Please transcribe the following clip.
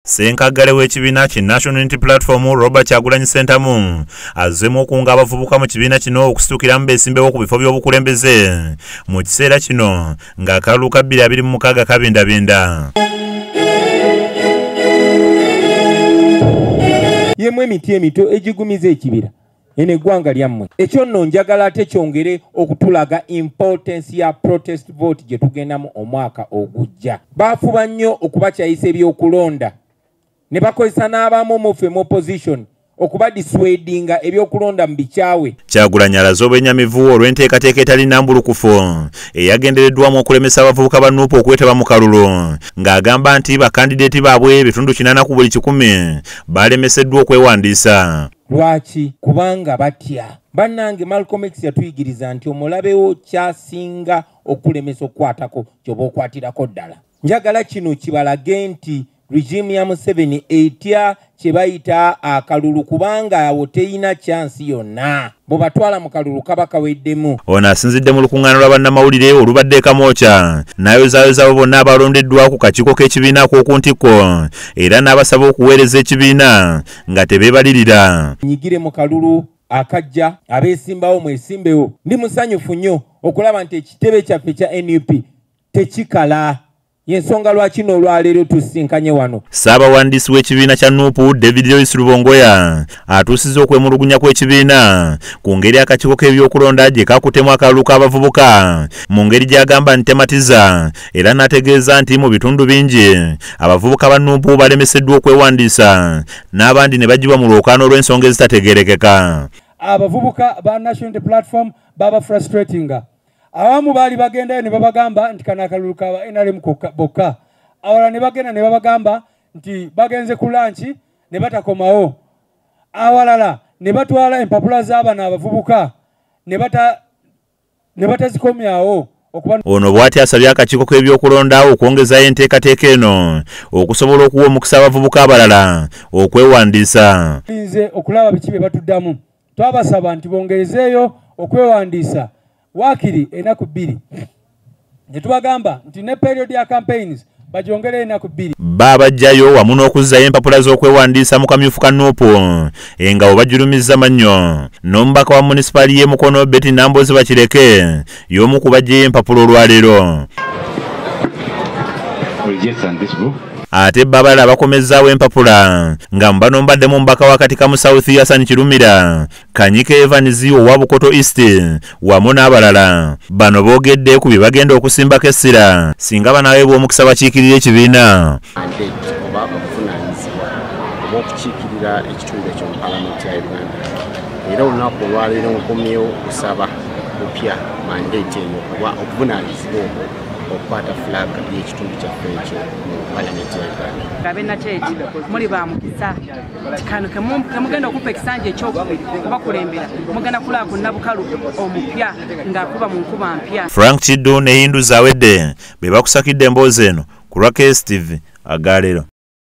Ssenkagale w'ekibiina ki National Unity Platform Robert Kyagulanyi Ssentamu azzeemu okunga abavubuka mu kibiina kino okusitukiramu beesimbewo ku bifo by'obukulembeze mu kiseera kino ng'akalulu ka 2026 kabindabinda. Yemwe emiti emito egigumiza ekibira ene eggwanga lyammwe. Ekyo nno njagala ate kyongere okutulaga importance ya protest vote gye tugendamu omwaka ogujja. Baafuba nnyo okubakyayisa ebyokulonda ne bakozesa n'abamu mu ffe mu opposition okuba dissuadinga ebyokulonda mu bikyawe. Kyagulanyi alaze obwennyamivu olw'enteekateeka etali nnambulukufu eyagendereddwamu okulemesa abavubuka ba NUP okwetaba mu kalulu ng'agamba nti bakandideeti baabwe ebitundu 80 ku buli 100 balemeseddwa okwewandiisa. Lwaki? Kubanga batya. Bannange Malcolm X yatuyigiriza nti omulabewo kyasinga okulemesa okukwatako ky'oba okwatirako ddala. Njagala kino kibalage nti regime ya Museveni etya kye bayita akalulu kubanga awo teyina chansi yonna. Bw'obatwala mu kalulu kaba kaweddemu. Ono asinzidde mu lukuŋŋaana lwa bannamawulire olubadde e Kamwokya n'ayozaayoza abo bonna abalondeddwa ku kakiiko k'ekibiina ak'oku ntikko era n'abasaba okuweereza ekibiina nga tebeebalirira. Nyigire mu kalulu akajja abeesimbawo mwesimbewo. Ndi musanyufu nnyo okulaba nti ekitebe kyaffe kya NUP tekikala. Yensonga lwaki n'olwaleero tusinkanye wano. Ssaabawandiisi w'ekibiina kya NUP David Joyce Rubongoya atuusizza okwemulugunya kw'ekibiina ku ngeri akakiiko k'ebyokulonda gye kakutemu akalulu k'abavubuka mu ngeri gy'agamba nti tematiza era n'ategeeza nti mu bitundu bingi abavubuka ba NUP balemeseddwa okwewandiisa n'abandi ne bagibwa mu lwokaano olw'ensonga ezitategeerekeka. Abavubuka ba National Unity Platform baba frustratinga. Awamu bali bagenda ne babagamba nti kana akalulu ka NRM bokka. Awala ne bagenda ne babagamba nti bagenze ku lunch ne batakomawo. Awalala ne batwala empapula z'abana abavubuka ne batazikomyawo. Ono bw'ati asabye akakiiko k'ebyokulonda okwongezayo enteekateeka eno okusobola okuwa omukisa abavubuka abalala okwewandiisa. Nze okulaba biki bye batuddamu. Twabasaba nti bongerezeeyo okwewandiisa wakiri enaku 2. Ne tubagamba nti ne period ya campaigns bajongere enaku 2. Babajjayo wamu n'okuzzayo empapula z'okwewandiisa mu kamyufu ka NUP nga bwe bajulumizza mannyo. N'omubaka wa munisipaali y'e Mukono Betty Nambozi Bakireke y'omu ku baggyeyo empapula olwaleero. Ate babala bakomezzaawo empapula nga mbano mbaddemu omubaka wakati ka mu South Hassan Kirumira, Kanyike Evans owa Bukoto East wamu n'abalala. Bano boogedde ku bye bagenda okusimbako essira singa banaweebwa omukisa bakiikirira ekibiina. Oba okuvunaanyizibwa oba okukiikirira ekitundu ekyo mu Paalamenti ya Uganda. Era olunaku olwaleero nkomyewo okusaba kupya mandeeti eyo kuba okuvunaanyizibwa okwo okukwata flag y'ekitundu kyaffe ekyo mu Paalamenti ya Uganda. Gabena kyeki muli ba mukisa kano kemugenda okupa ekisanja ekyokubiri kubakulembera mugenda kulaba ku Nabukalu omupya ng'akuba mu nkuba mpya. Frank Kiddo ne Hindu Zawedde be bakusakidde emboozi eno ku lwa KSTV Agalero.